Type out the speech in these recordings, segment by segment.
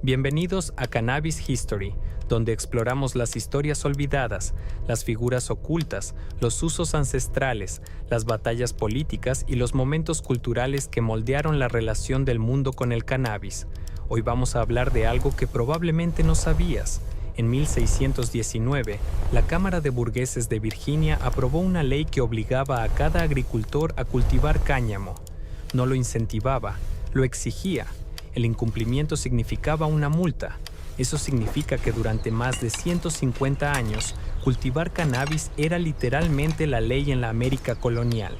Bienvenidos a Cannabis History, donde exploramos las historias olvidadas, las figuras ocultas, los usos ancestrales, las batallas políticas y los momentos culturales que moldearon la relación del mundo con el cannabis. Hoy vamos a hablar de algo que probablemente no sabías. En 1619, la Cámara de Burgueses de Virginia aprobó una ley que obligaba a cada agricultor a cultivar cáñamo. No lo incentivaba, lo exigía. El incumplimiento significaba una multa. Eso significa que durante más de 150 años, cultivar cannabis era literalmente la ley en la América colonial.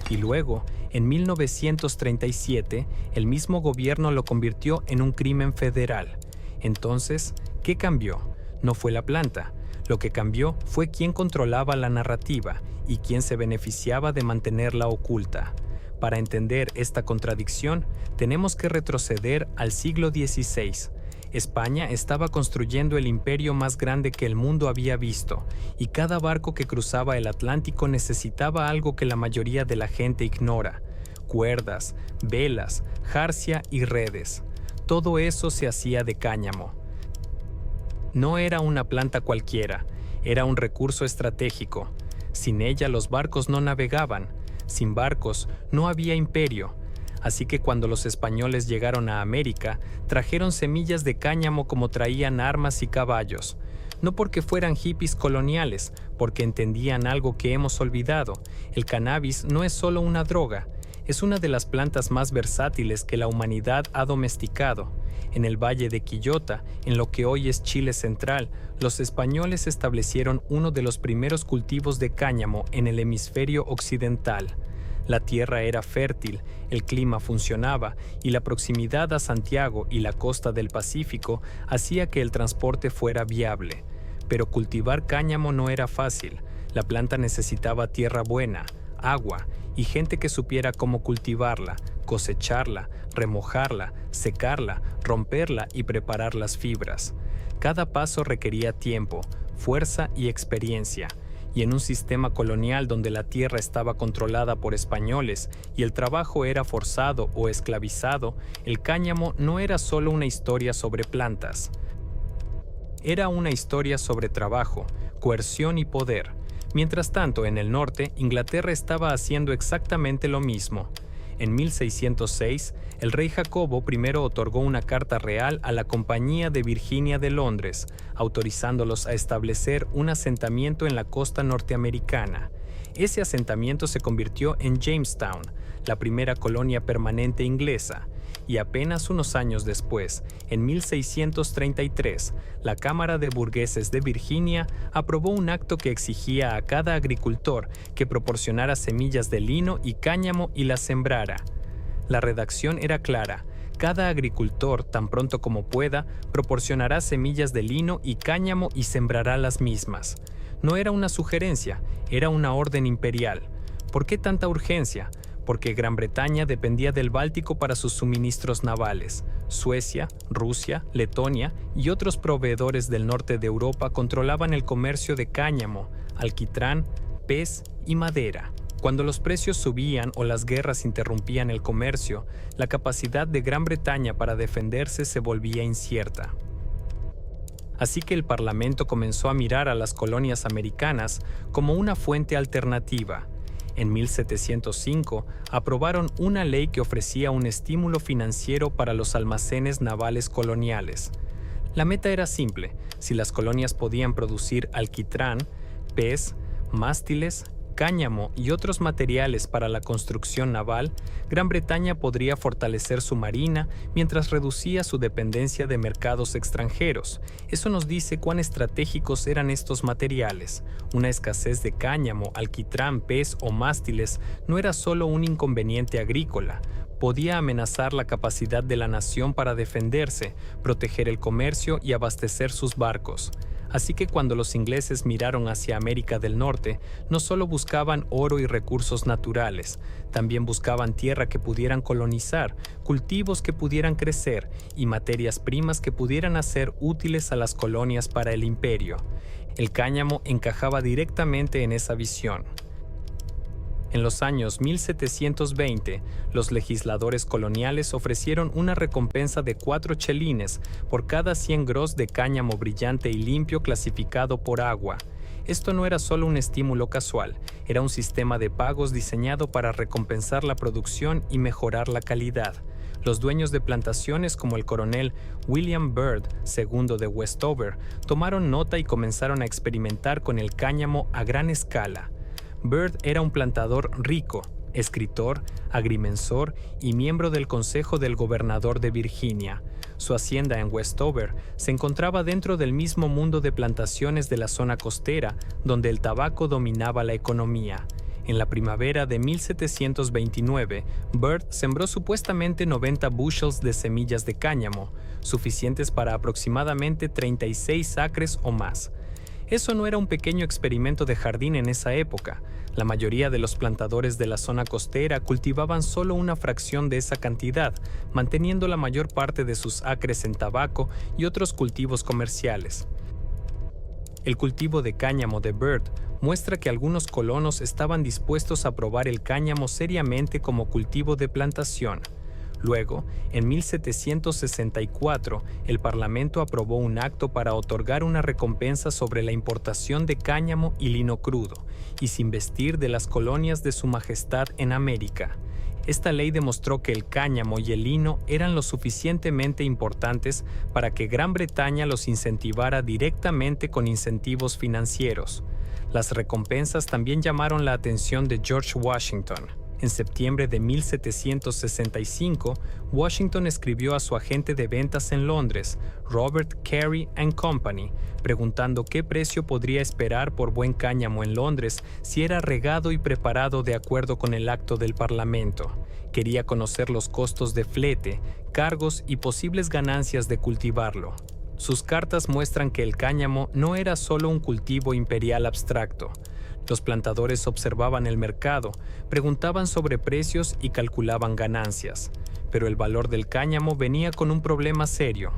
Y luego, en 1937, el mismo gobierno lo convirtió en un crimen federal. Entonces, ¿qué cambió? No fue la planta. Lo que cambió fue quién controlaba la narrativa y quién se beneficiaba de mantenerla oculta. Para entender esta contradicción, tenemos que retroceder al siglo XVI. España estaba construyendo el imperio más grande que el mundo había visto, y cada barco que cruzaba el Atlántico necesitaba algo que la mayoría de la gente ignora: cuerdas, velas, jarcia y redes. Todo eso se hacía de cáñamo. No era una planta cualquiera, era un recurso estratégico. Sin ella los barcos no navegaban. Sin barcos no había imperio. Así que cuando los españoles llegaron a América, trajeron semillas de cáñamo como traían armas y caballos. No porque fueran hippies coloniales, porque entendían algo que hemos olvidado: el cannabis no es solo una droga, es una de las plantas más versátiles que la humanidad ha domesticado. En el valle de Quillota, en lo que hoy es Chile central, los españoles establecieron uno de los primeros cultivos de cáñamo en el hemisferio occidental. La tierra era fértil, el clima funcionaba y la proximidad a Santiago y la costa del Pacífico hacía que el transporte fuera viable. Pero cultivar cáñamo no era fácil. La planta necesitaba tierra buena, agua y gente que supiera cómo cultivarla, cosecharla, remojarla, secarla, romperla y preparar las fibras. Cada paso requería tiempo, fuerza y experiencia. Y en un sistema colonial donde la tierra estaba controlada por españoles y el trabajo era forzado o esclavizado, el cáñamo no era solo una historia sobre plantas. Era una historia sobre trabajo, coerción y poder. Mientras tanto, en el norte, Inglaterra estaba haciendo exactamente lo mismo. En 1606, el rey Jacobo I otorgó una carta real a la Compañía de Virginia de Londres, autorizándolos a establecer un asentamiento en la costa norteamericana. Ese asentamiento se convirtió en Jamestown, la primera colonia permanente inglesa. Y apenas unos años después, en 1633, la Cámara de Burgueses de Virginia aprobó un acto que exigía a cada agricultor que proporcionara semillas de lino y cáñamo y las sembrara. La redacción era clara: cada agricultor, tan pronto como pueda, proporcionará semillas de lino y cáñamo y sembrará las mismas. No era una sugerencia, era una orden imperial. ¿Por qué tanta urgencia? Porque Gran Bretaña dependía del Báltico para sus suministros navales. Suecia, Rusia, Letonia y otros proveedores del norte de Europa controlaban el comercio de cáñamo, alquitrán, pez y madera. Cuando los precios subían o las guerras interrumpían el comercio, la capacidad de Gran Bretaña para defenderse se volvía incierta. Así que el Parlamento comenzó a mirar a las colonias americanas como una fuente alternativa. En 1705, aprobaron una ley que ofrecía un estímulo financiero para los almacenes navales coloniales. La meta era simple: si las colonias podían producir alquitrán, pez, mástiles, cáñamo y otros materiales para la construcción naval, Gran Bretaña podría fortalecer su marina mientras reducía su dependencia de mercados extranjeros. Eso nos dice cuán estratégicos eran estos materiales. Una escasez de cáñamo, alquitrán, pez o mástiles no era solo un inconveniente agrícola. Podía amenazar la capacidad de la nación para defenderse, proteger el comercio y abastecer sus barcos. Así que cuando los ingleses miraron hacia América del Norte, no solo buscaban oro y recursos naturales, también buscaban tierra que pudieran colonizar, cultivos que pudieran crecer y materias primas que pudieran hacer útiles a las colonias para el imperio. El cáñamo encajaba directamente en esa visión. En los años 1720, los legisladores coloniales ofrecieron una recompensa de 4 chelines por cada 100 gros de cáñamo brillante y limpio clasificado por agua. Esto no era solo un estímulo casual, era un sistema de pagos diseñado para recompensar la producción y mejorar la calidad. Los dueños de plantaciones como el coronel William Byrd, segundo de Westover, tomaron nota y comenzaron a experimentar con el cáñamo a gran escala. Byrd era un plantador rico, escritor, agrimensor y miembro del consejo del gobernador de Virginia. Su hacienda en Westover se encontraba dentro del mismo mundo de plantaciones de la zona costera, donde el tabaco dominaba la economía. En la primavera de 1729, Byrd sembró supuestamente 90 bushels de semillas de cáñamo, suficientes para aproximadamente 36 acres o más. Eso no era un pequeño experimento de jardín en esa época. La mayoría de los plantadores de la zona costera cultivaban solo una fracción de esa cantidad, manteniendo la mayor parte de sus acres en tabaco y otros cultivos comerciales. El cultivo de cáñamo de Byrd muestra que algunos colonos estaban dispuestos a probar el cáñamo seriamente como cultivo de plantación. Luego, en 1764, el Parlamento aprobó un acto para otorgar una recompensa sobre la importación de cáñamo y lino crudo, y sin vestir de las colonias de Su Majestad en América. Esta ley demostró que el cáñamo y el lino eran lo suficientemente importantes para que Gran Bretaña los incentivara directamente con incentivos financieros. Las recompensas también llamaron la atención de George Washington. En septiembre de 1765, Washington escribió a su agente de ventas en Londres, Robert Carey & Company, preguntando qué precio podría esperar por buen cáñamo en Londres si era regado y preparado de acuerdo con el acto del Parlamento. Quería conocer los costos de flete, cargos y posibles ganancias de cultivarlo. Sus cartas muestran que el cáñamo no era solo un cultivo imperial abstracto. Los plantadores observaban el mercado, preguntaban sobre precios y calculaban ganancias, pero el valor del cáñamo venía con un problema serio.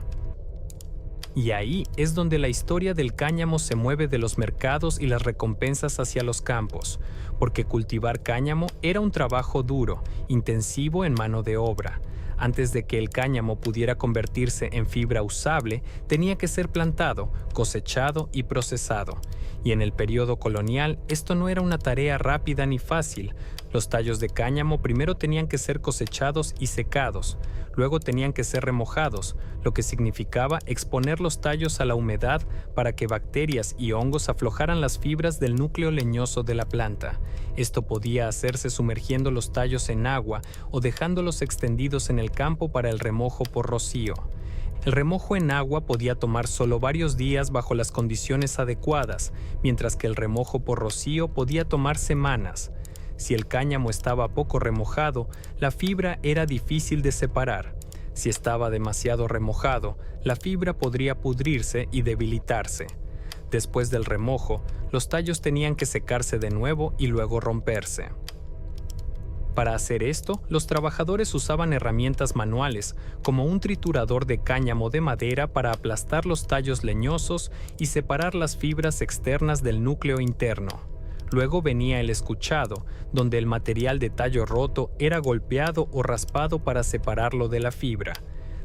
Y ahí es donde la historia del cáñamo se mueve de los mercados y las recompensas hacia los campos, porque cultivar cáñamo era un trabajo duro, intensivo en mano de obra. Antes de que el cáñamo pudiera convertirse en fibra usable, tenía que ser plantado, cosechado y procesado. Y en el periodo colonial, esto no era una tarea rápida ni fácil. Los tallos de cáñamo primero tenían que ser cosechados y secados, luego tenían que ser remojados, lo que significaba exponer los tallos a la humedad para que bacterias y hongos aflojaran las fibras del núcleo leñoso de la planta. Esto podía hacerse sumergiendo los tallos en agua o dejándolos extendidos en el campo para el remojo por rocío. El remojo en agua podía tomar solo varios días bajo las condiciones adecuadas, mientras que el remojo por rocío podía tomar semanas. Si el cáñamo estaba poco remojado, la fibra era difícil de separar. Si estaba demasiado remojado, la fibra podría pudrirse y debilitarse. Después del remojo, los tallos tenían que secarse de nuevo y luego romperse. Para hacer esto, los trabajadores usaban herramientas manuales, como un triturador de cáñamo de madera para aplastar los tallos leñosos y separar las fibras externas del núcleo interno. Luego venía el escuchado, donde el material de tallo roto era golpeado o raspado para separarlo de la fibra.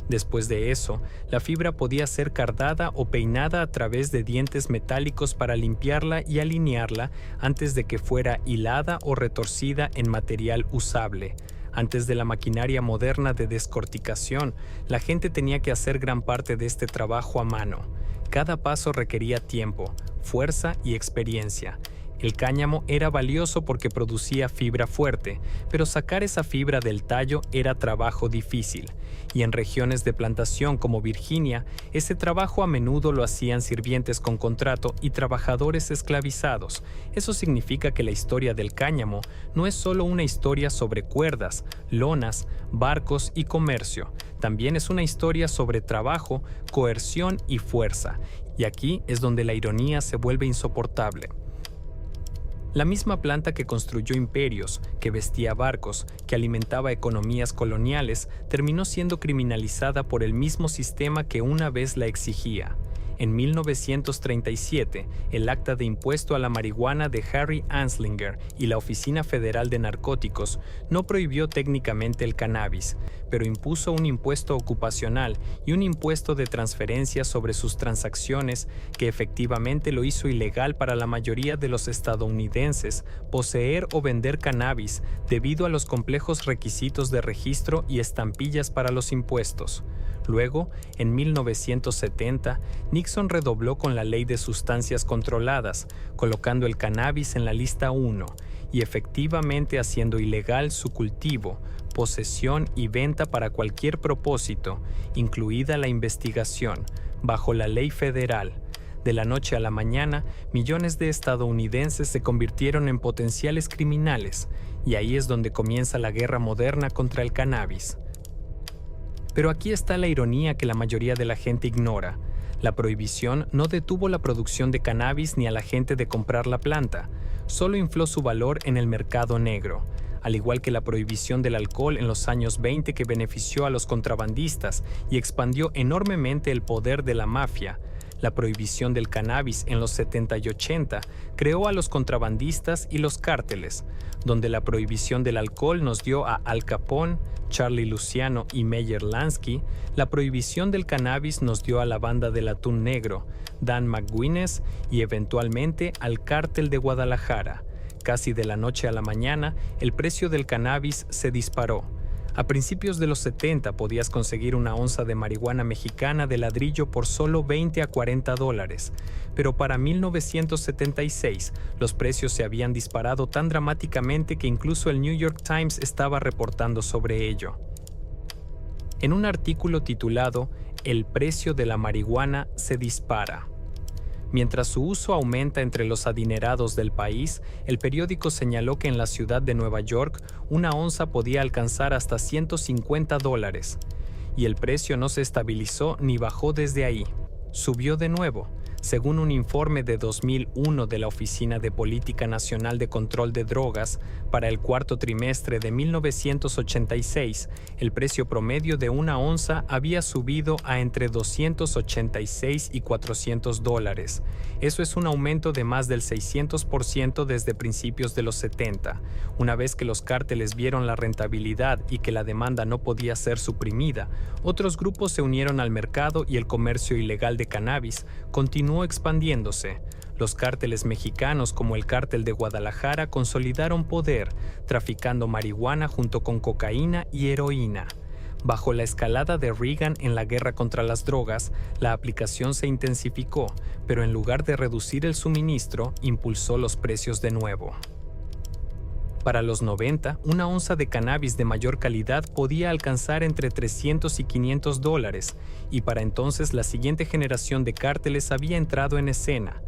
Después de eso, la fibra podía ser cardada o peinada a través de dientes metálicos para limpiarla y alinearla antes de que fuera hilada o retorcida en material usable. Antes de la maquinaria moderna de descorticación, la gente tenía que hacer gran parte de este trabajo a mano. Cada paso requería tiempo, fuerza y experiencia. El cáñamo era valioso porque producía fibra fuerte, pero sacar esa fibra del tallo era trabajo difícil, y en regiones de plantación como Virginia, ese trabajo a menudo lo hacían sirvientes con contrato y trabajadores esclavizados. Eso significa que la historia del cáñamo no es solo una historia sobre cuerdas, lonas, barcos y comercio, también es una historia sobre trabajo, coerción y fuerza, y aquí es donde la ironía se vuelve insoportable. La misma planta que construyó imperios, que vestía barcos, que alimentaba economías coloniales, terminó siendo criminalizada por el mismo sistema que una vez la exigía. En 1937, el Acta de Impuesto a la Marihuana de Harry Anslinger y la Oficina Federal de Narcóticos no prohibió técnicamente el cannabis, pero impuso un impuesto ocupacional y un impuesto de transferencia sobre sus transacciones que efectivamente lo hizo ilegal para la mayoría de los estadounidenses poseer o vender cannabis debido a los complejos requisitos de registro y estampillas para los impuestos. Luego, en 1970, Nixon redobló con la Ley de Sustancias Controladas, colocando el cannabis en la lista 1 y efectivamente haciendo ilegal su cultivo, posesión y venta para cualquier propósito, incluida la investigación, bajo la ley federal. De la noche a la mañana, millones de estadounidenses se convirtieron en potenciales criminales, y ahí es donde comienza la guerra moderna contra el cannabis. Pero aquí está la ironía que la mayoría de la gente ignora. La prohibición no detuvo la producción de cannabis ni a la gente de comprar la planta, solo infló su valor en el mercado negro, al igual que la prohibición del alcohol en los años 20 que benefició a los contrabandistas y expandió enormemente el poder de la mafia. La prohibición del cannabis en los 70 y 80 creó a los contrabandistas y los cárteles, donde la prohibición del alcohol nos dio a Al Capone, Charlie Luciano y Meyer Lansky, la prohibición del cannabis nos dio a la banda del atún negro, Dan McGuinness y eventualmente al cártel de Guadalajara. Casi de la noche a la mañana, el precio del cannabis se disparó. A principios de los 70 podías conseguir una onza de marihuana mexicana de ladrillo por solo $20 a $40, pero para 1976 los precios se habían disparado tan dramáticamente que incluso el New York Times estaba reportando sobre ello. En un artículo titulado "El precio de la marihuana se dispara". Mientras su uso aumenta entre los adinerados del país, el periódico señaló que en la ciudad de Nueva York una onza podía alcanzar hasta $150, y el precio no se estabilizó ni bajó desde ahí. Subió de nuevo. Según un informe de 2001 de la Oficina de Política Nacional de Control de Drogas, para el cuarto trimestre de 1986, el precio promedio de una onza había subido a entre $286 y $400. Eso es un aumento de más del 600% desde principios de los 70. Una vez que los cárteles vieron la rentabilidad y que la demanda no podía ser suprimida, otros grupos se unieron al mercado y el comercio ilegal de cannabis continuó expandiéndose. Los cárteles mexicanos como el Cártel de Guadalajara consolidaron poder, traficando marihuana junto con cocaína y heroína. Bajo la escalada de Reagan en la guerra contra las drogas, la aplicación se intensificó, pero en lugar de reducir el suministro, impulsó los precios de nuevo. Para los 90, una onza de cannabis de mayor calidad podía alcanzar entre $300 y $500, y para entonces la siguiente generación de cárteles había entrado en escena.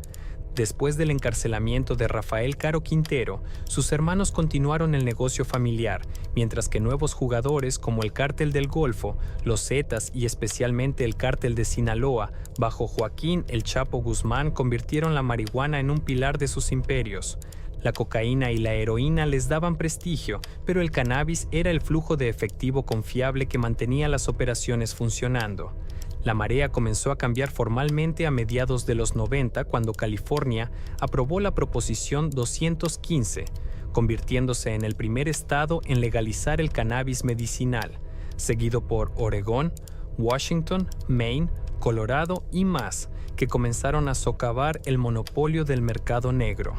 Después del encarcelamiento de Rafael Caro Quintero, sus hermanos continuaron el negocio familiar, mientras que nuevos jugadores como el Cártel del Golfo, los Zetas y especialmente el Cártel de Sinaloa, bajo Joaquín El Chapo Guzmán, convirtieron la marihuana en un pilar de sus imperios. La cocaína y la heroína les daban prestigio, pero el cannabis era el flujo de efectivo confiable que mantenía las operaciones funcionando. La marea comenzó a cambiar formalmente a mediados de los 90 cuando California aprobó la Proposición 215, convirtiéndose en el primer estado en legalizar el cannabis medicinal, seguido por Oregón, Washington, Maine, Colorado y más, que comenzaron a socavar el monopolio del mercado negro.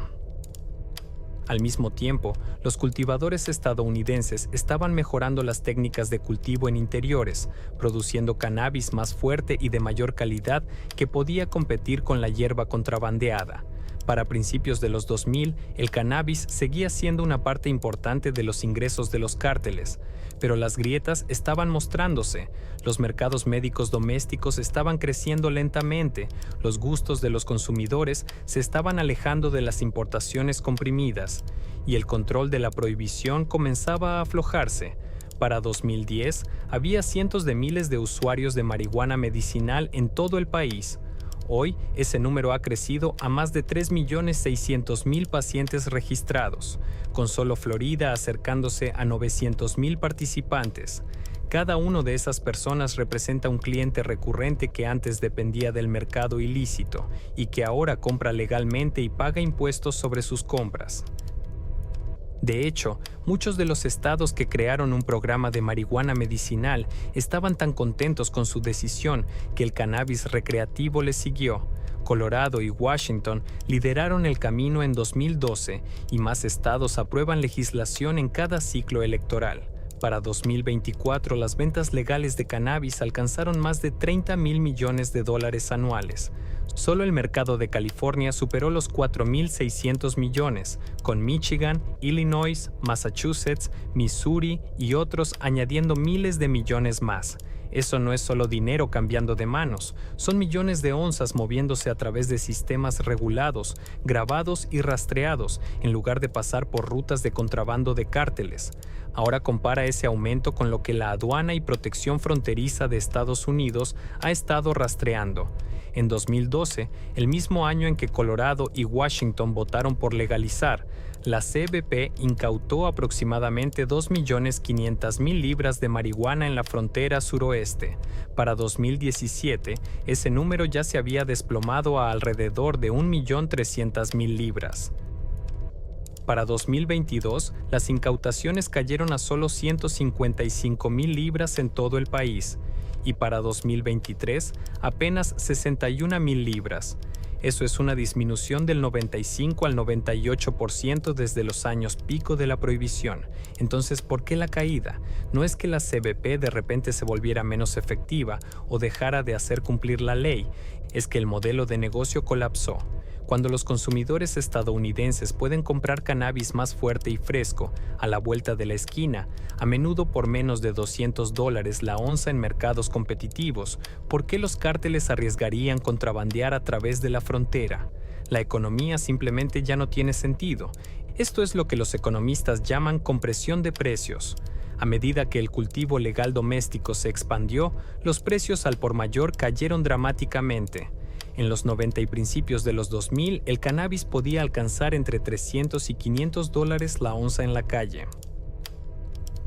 Al mismo tiempo, los cultivadores estadounidenses estaban mejorando las técnicas de cultivo en interiores, produciendo cannabis más fuerte y de mayor calidad que podía competir con la hierba contrabandeada. Para principios de los 2000, el cannabis seguía siendo una parte importante de los ingresos de los cárteles, pero las grietas estaban mostrándose. Los mercados médicos domésticos estaban creciendo lentamente, los gustos de los consumidores se estaban alejando de las importaciones comprimidas, y el control de la prohibición comenzaba a aflojarse. Para 2010, había cientos de miles de usuarios de marihuana medicinal en todo el país. Hoy, ese número ha crecido a más de 3.600.000 pacientes registrados, con solo Florida acercándose a 900.000 participantes. Cada uno de esas personas representa un cliente recurrente que antes dependía del mercado ilícito y que ahora compra legalmente y paga impuestos sobre sus compras. De hecho, muchos de los estados que crearon un programa de marihuana medicinal estaban tan contentos con su decisión que el cannabis recreativo les siguió. Colorado y Washington lideraron el camino en 2012 y más estados aprueban legislación en cada ciclo electoral. Para 2024, las ventas legales de cannabis alcanzaron más de $30 mil millones anuales. Solo el mercado de California superó los 4.600 millones, con Michigan, Illinois, Massachusetts, Missouri y otros añadiendo miles de millones más. Eso no es solo dinero cambiando de manos, son millones de onzas moviéndose a través de sistemas regulados, grabados y rastreados, en lugar de pasar por rutas de contrabando de cárteles. Ahora compara ese aumento con lo que la aduana y protección fronteriza de Estados Unidos ha estado rastreando. En 2012, el mismo año en que Colorado y Washington votaron por legalizar, la CBP incautó aproximadamente 2.500.000 libras de marihuana en la frontera suroeste. Para 2017, ese número ya se había desplomado a alrededor de 1.300.000 libras. Para 2022, las incautaciones cayeron a solo 155.000 libras en todo el país, y para 2023, apenas 61.000 libras. Eso es una disminución del 95 al 98% desde los años pico de la prohibición. Entonces, ¿por qué la caída? No es que la CBP de repente se volviera menos efectiva o dejara de hacer cumplir la ley, es que el modelo de negocio colapsó. Cuando los consumidores estadounidenses pueden comprar cannabis más fuerte y fresco, a la vuelta de la esquina, a menudo por menos de $200 la onza en mercados competitivos, ¿por qué los cárteles arriesgarían contrabandear a través de la frontera? La economía simplemente ya no tiene sentido. Esto es lo que los economistas llaman compresión de precios. A medida que el cultivo legal doméstico se expandió, los precios al por mayor cayeron dramáticamente. En los 90 y principios de los 2000, el cannabis podía alcanzar entre $300 y $500 la onza en la calle.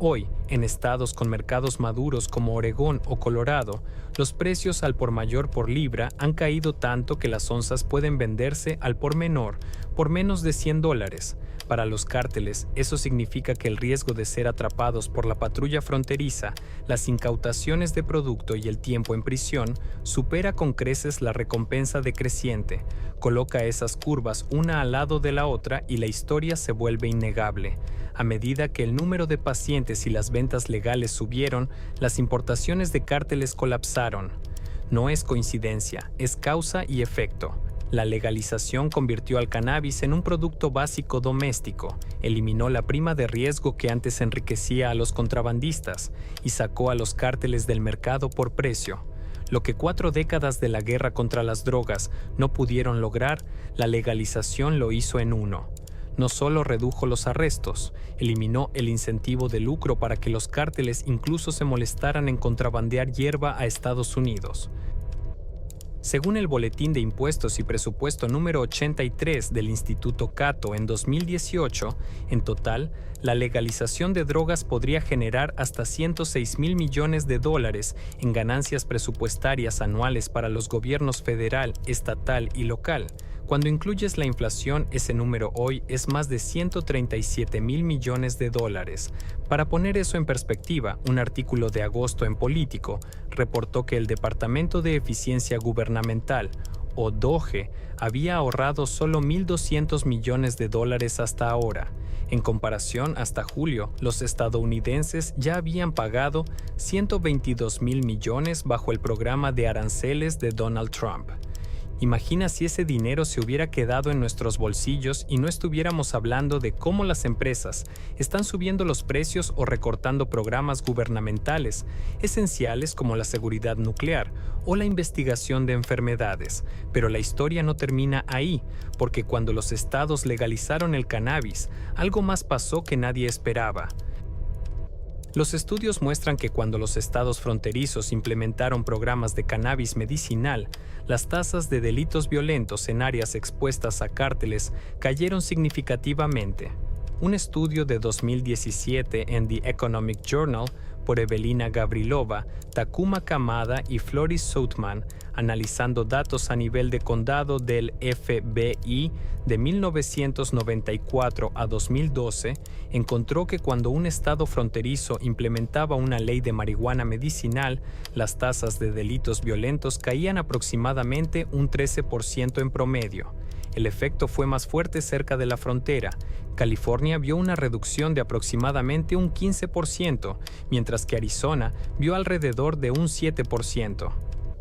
Hoy, en estados con mercados maduros como Oregón o Colorado, los precios al por mayor por libra han caído tanto que las onzas pueden venderse al por menor por menos de $100. Para los cárteles, eso significa que el riesgo de ser atrapados por la patrulla fronteriza, las incautaciones de producto y el tiempo en prisión supera con creces la recompensa decreciente. Coloca esas curvas una al lado de la otra y la historia se vuelve innegable. A medida que el número de pacientes y las ventas legales subieron, las importaciones de cárteles colapsaron. No es coincidencia, es causa y efecto. La legalización convirtió al cannabis en un producto básico doméstico, eliminó la prima de riesgo que antes enriquecía a los contrabandistas y sacó a los cárteles del mercado por precio. Lo que 4 décadas de la guerra contra las drogas no pudieron lograr, la legalización lo hizo en 1. No solo redujo los arrestos, eliminó el incentivo de lucro para que los cárteles incluso se molestaran en contrabandear hierba a Estados Unidos. Según el Boletín de Impuestos y Presupuesto número 83 del Instituto Cato en 2018, en total, la legalización de drogas podría generar hasta $106.000 millones en ganancias presupuestarias anuales para los gobiernos federal, estatal y local. Cuando incluyes la inflación, ese número hoy es más de $137.000 millones. Para poner eso en perspectiva, un artículo de agosto en Político reportó que el Departamento de Eficiencia Gubernamental, o DOGE, había ahorrado solo $1.200 millones hasta ahora. En comparación, hasta julio, los estadounidenses ya habían pagado $122.000 millones bajo el programa de aranceles de Donald Trump. Imagina si ese dinero se hubiera quedado en nuestros bolsillos y no estuviéramos hablando de cómo las empresas están subiendo los precios o recortando programas gubernamentales esenciales como la seguridad nuclear o la investigación de enfermedades. Pero la historia no termina ahí, porque cuando los estados legalizaron el cannabis, algo más pasó que nadie esperaba. Los estudios muestran que cuando los estados fronterizos implementaron programas de cannabis medicinal, las tasas de delitos violentos en áreas expuestas a cárteles cayeron significativamente. Un estudio de 2017 en The Economic Journal por Evelina Gavrilova, Takuma Kamada y Floris Soutman, analizando datos a nivel de condado del FBI de 1994 a 2012, encontró que cuando un estado fronterizo implementaba una ley de marihuana medicinal, las tasas de delitos violentos caían aproximadamente un 13% en promedio. El efecto fue más fuerte cerca de la frontera. California vio una reducción de aproximadamente un 15%, mientras que Arizona vio alrededor de un 7%.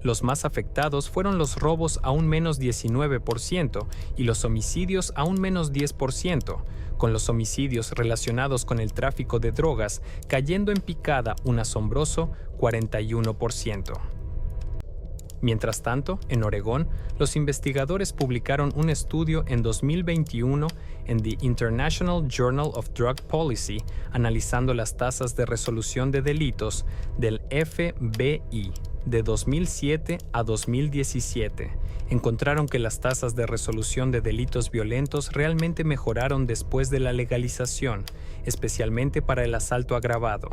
Los más afectados fueron los robos a un menos 19% y los homicidios a un menos 10%, con los homicidios relacionados con el tráfico de drogas cayendo en picada un asombroso 41%. Mientras tanto, en Oregón, los investigadores publicaron un estudio en 2021 en The International Journal of Drug Policy analizando las tasas de resolución de delitos del FBI de 2007 a 2017. Encontraron que las tasas de resolución de delitos violentos realmente mejoraron después de la legalización, especialmente para el asalto agravado.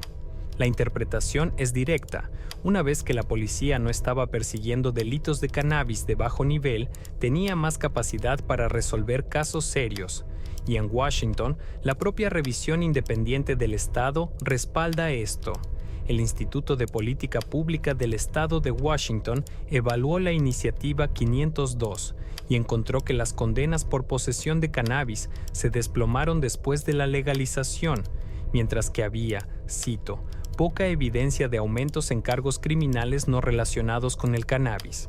La interpretación es directa. Una vez que la policía no estaba persiguiendo delitos de cannabis de bajo nivel, tenía más capacidad para resolver casos serios. Y en Washington, la propia revisión independiente del Estado respalda esto. El Instituto de Política Pública del Estado de Washington evaluó la iniciativa 502 y encontró que las condenas por posesión de cannabis se desplomaron después de la legalización, mientras que había, cito, poca evidencia de aumentos en cargos criminales no relacionados con el cannabis.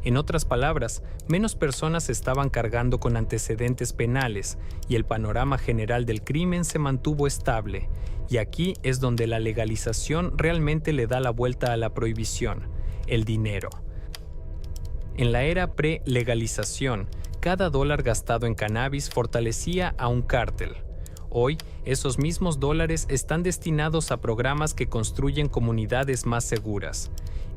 En otras palabras, menos personas estaban cargando con antecedentes penales y el panorama general del crimen se mantuvo estable. Y aquí es donde la legalización realmente le da la vuelta a la prohibición: el dinero. En la era pre-legalización, cada dólar gastado en cannabis fortalecía a un cártel. Hoy, esos mismos dólares están destinados a programas que construyen comunidades más seguras.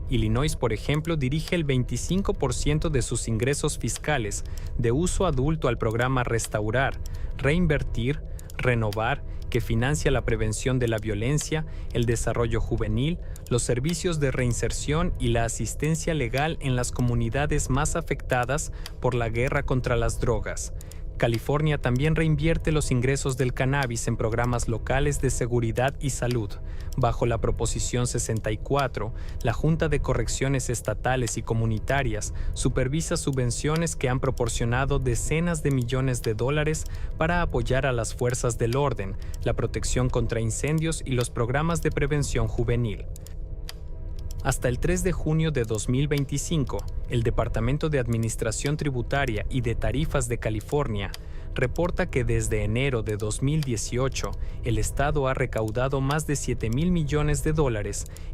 Illinois, por ejemplo, dirige el 25% de sus ingresos fiscales de uso adulto al programa Restaurar, Reinvertir, Renovar, que financia la prevención de la violencia, el desarrollo juvenil, los servicios de reinserción y la asistencia legal en las comunidades más afectadas por la guerra contra las drogas. California también reinvierte los ingresos del cannabis en programas locales de seguridad y salud. Bajo la Proposición 64, la Junta de Correcciones Estatales y Comunitarias supervisa subvenciones que han proporcionado decenas de millones de dólares para apoyar a las fuerzas del orden, la protección contra incendios y los programas de prevención juvenil. Hasta el 3 de junio de 2025, el Departamento de Administración Tributaria y de Tarifas de California reporta que desde enero de 2018, el Estado ha recaudado más de $7,000 millones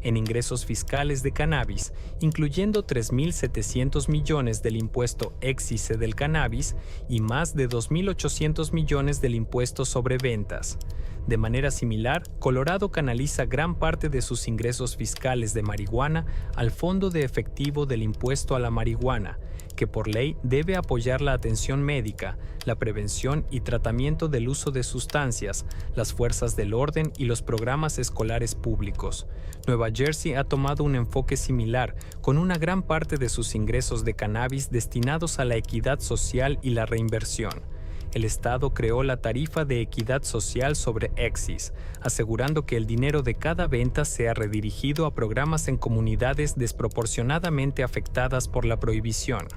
en ingresos fiscales de cannabis, incluyendo $3,700 millones del impuesto excise del cannabis y más de $2,800 millones del impuesto sobre ventas. De manera similar, Colorado canaliza gran parte de sus ingresos fiscales de marihuana al Fondo de Efectivo del Impuesto a la Marihuana, que por ley debe apoyar la atención médica, la prevención y tratamiento del uso de sustancias, las fuerzas del orden y los programas escolares públicos. Nueva Jersey ha tomado un enfoque similar, con una gran parte de sus ingresos de cannabis destinados a la equidad social y la reinversión. El Estado creó la tarifa de equidad social sobre excise, asegurando que el dinero de cada venta sea redirigido a programas en comunidades desproporcionadamente afectadas por la prohibición.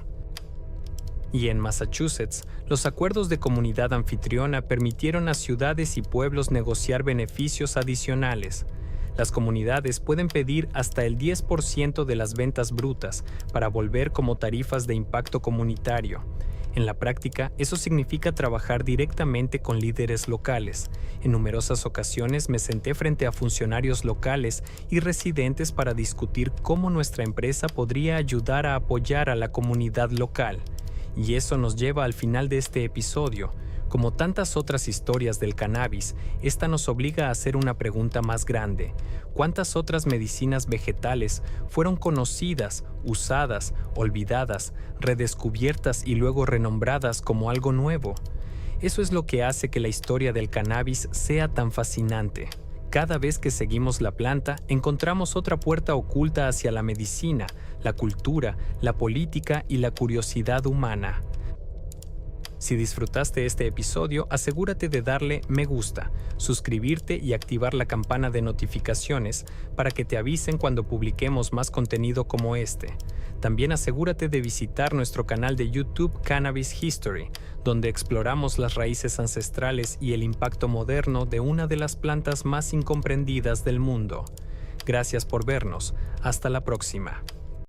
Y en Massachusetts, los acuerdos de comunidad anfitriona permitieron a ciudades y pueblos negociar beneficios adicionales. Las comunidades pueden pedir hasta el 10% de las ventas brutas para volver como tarifas de impacto comunitario. En la práctica, eso significa trabajar directamente con líderes locales. En numerosas ocasiones me senté frente a funcionarios locales y residentes para discutir cómo nuestra empresa podría ayudar a apoyar a la comunidad local. Y eso nos lleva al final de este episodio. Como tantas otras historias del cannabis, esta nos obliga a hacer una pregunta más grande. ¿Cuántas otras medicinas vegetales fueron conocidas, usadas, olvidadas, redescubiertas y luego renombradas como algo nuevo? Eso es lo que hace que la historia del cannabis sea tan fascinante. Cada vez que seguimos la planta, encontramos otra puerta oculta hacia la medicina, la cultura, la política y la curiosidad humana. Si disfrutaste este episodio, asegúrate de darle me gusta, suscribirte y activar la campana de notificaciones para que te avisen cuando publiquemos más contenido como este. También asegúrate de visitar nuestro canal de YouTube Cannabis History, donde exploramos las raíces ancestrales y el impacto moderno de una de las plantas más incomprendidas del mundo. Gracias por vernos. Hasta la próxima.